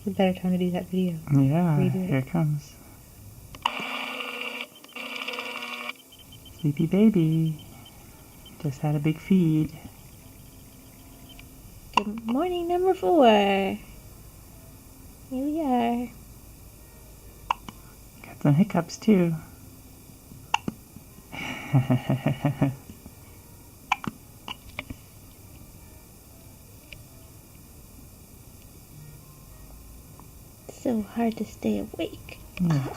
It's a better time to do that video. Yeah, Redo it. here it comes. Sleepy baby. Just had a big feed. Good morning, number 4. Here we are. Got some hiccups too. So hard to stay awake. Yeah.